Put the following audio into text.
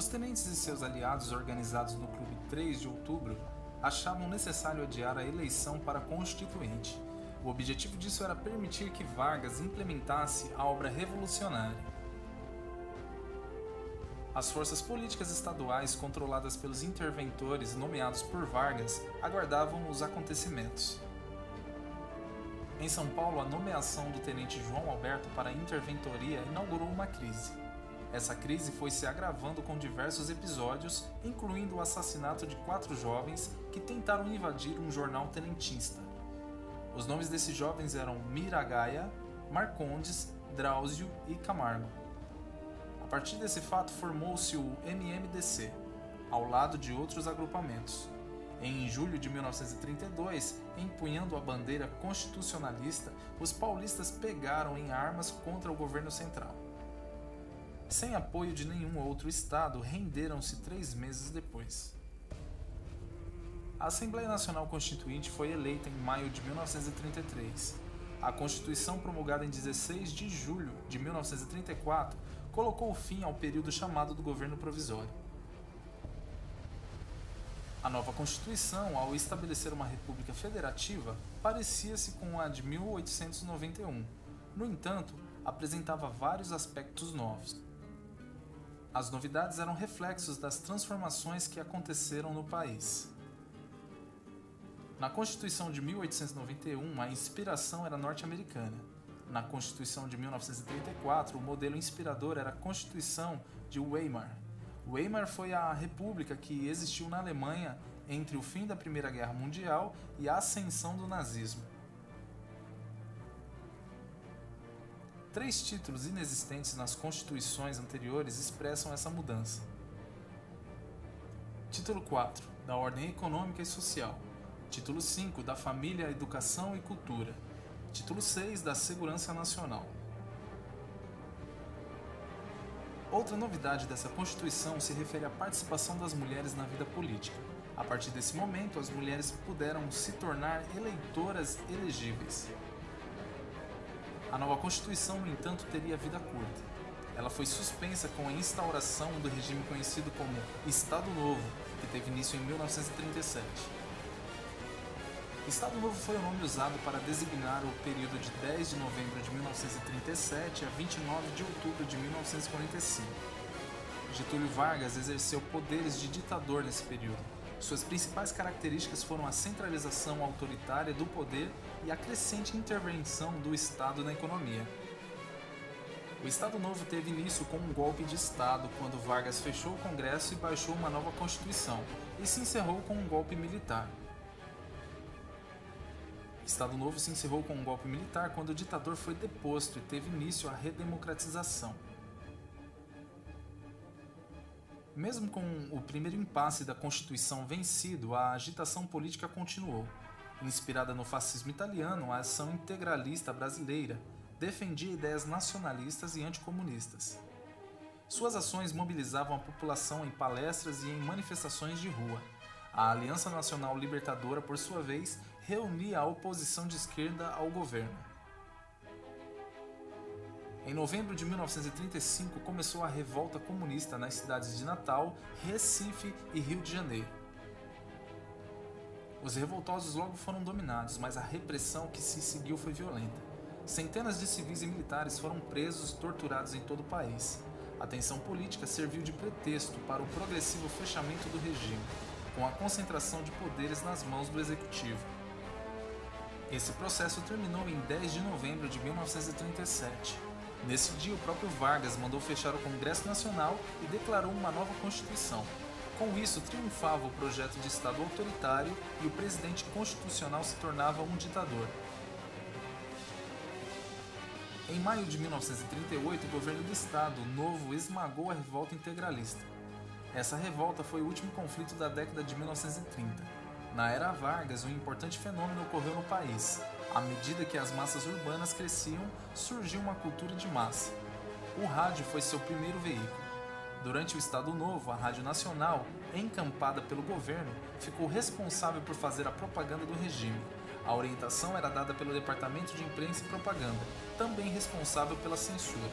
Os tenentes e seus aliados organizados no Clube 3 de Outubro achavam necessário adiar a eleição para constituinte. O objetivo disso era permitir que Vargas implementasse a obra revolucionária. As forças políticas estaduais controladas pelos interventores nomeados por Vargas aguardavam os acontecimentos. Em São Paulo, a nomeação do tenente João Alberto para a interventoria inaugurou uma crise. Essa crise foi se agravando com diversos episódios, incluindo o assassinato de 4 jovens que tentaram invadir um jornal tenentista. Os nomes desses jovens eram Miragaia, Marcondes, Drauzio e Camargo. A partir desse fato formou-se o MMDC, ao lado de outros agrupamentos. Em julho de 1932, empunhando a bandeira constitucionalista, os paulistas pegaram em armas contra o governo central. Sem apoio de nenhum outro estado, renderam-se 3 meses depois. A Assembleia Nacional Constituinte foi eleita em maio de 1933. A Constituição, promulgada em 16 de julho de 1934, colocou fim ao período chamado do governo provisório. A nova Constituição, ao estabelecer uma república federativa, parecia-se com a de 1891. No entanto, apresentava vários aspectos novos. As novidades eram reflexos das transformações que aconteceram no país. Na Constituição de 1891, a inspiração era norte-americana. Na Constituição de 1934, o modelo inspirador era a Constituição de Weimar. Weimar foi a república que existiu na Alemanha entre o fim da Primeira Guerra Mundial e a ascensão do nazismo. 3 títulos inexistentes nas constituições anteriores expressam essa mudança. Título 4, da Ordem Econômica e Social. Título 5, da Família, Educação e Cultura. Título 6, da Segurança Nacional. Outra novidade dessa Constituição se refere à participação das mulheres na vida política. A partir desse momento, as mulheres puderam se tornar eleitoras elegíveis. A nova Constituição, no entanto, teria vida curta. Ela foi suspensa com a instauração do regime conhecido como Estado Novo, que teve início em 1937. Estado Novo foi o nome usado para designar o período de 10 de novembro de 1937 a 29 de outubro de 1945. Getúlio Vargas exerceu poderes de ditador nesse período. Suas principais características foram a centralização autoritária do poder e a crescente intervenção do Estado na economia. O Estado Novo teve início com um golpe de Estado, quando Vargas fechou o Congresso e baixou uma nova Constituição, e se encerrou com um golpe militar. O Estado Novo se encerrou com um golpe militar quando o ditador foi deposto e teve início a redemocratização. Mesmo com o primeiro impasse da Constituição vencido, a agitação política continuou. Inspirada no fascismo italiano, a ação integralista brasileira defendia ideias nacionalistas e anticomunistas. Suas ações mobilizavam a população em palestras e em manifestações de rua. A Aliança Nacional Libertadora, por sua vez, reunia a oposição de esquerda ao governo. Em novembro de 1935 começou a revolta comunista nas cidades de Natal, Recife e Rio de Janeiro. Os revoltosos logo foram dominados, mas a repressão que se seguiu foi violenta. Centenas de civis e militares foram presos e torturados em todo o país. A tensão política serviu de pretexto para o progressivo fechamento do regime, com a concentração de poderes nas mãos do executivo. Esse processo terminou em 10 de novembro de 1937. Nesse dia, o próprio Vargas mandou fechar o Congresso Nacional e declarou uma nova Constituição. Com isso, triunfava o projeto de Estado autoritário e o presidente constitucional se tornava um ditador. Em maio de 1938, o governo do Estado Novo esmagou a revolta integralista. Essa revolta foi o último conflito da década de 1930. Na era Vargas, um importante fenômeno ocorreu no país. À medida que as massas urbanas cresciam, surgiu uma cultura de massa. O rádio foi seu primeiro veículo. Durante o Estado Novo, a Rádio Nacional, encampada pelo governo, ficou responsável por fazer a propaganda do regime. A orientação era dada pelo Departamento de Imprensa e Propaganda, também responsável pela censura.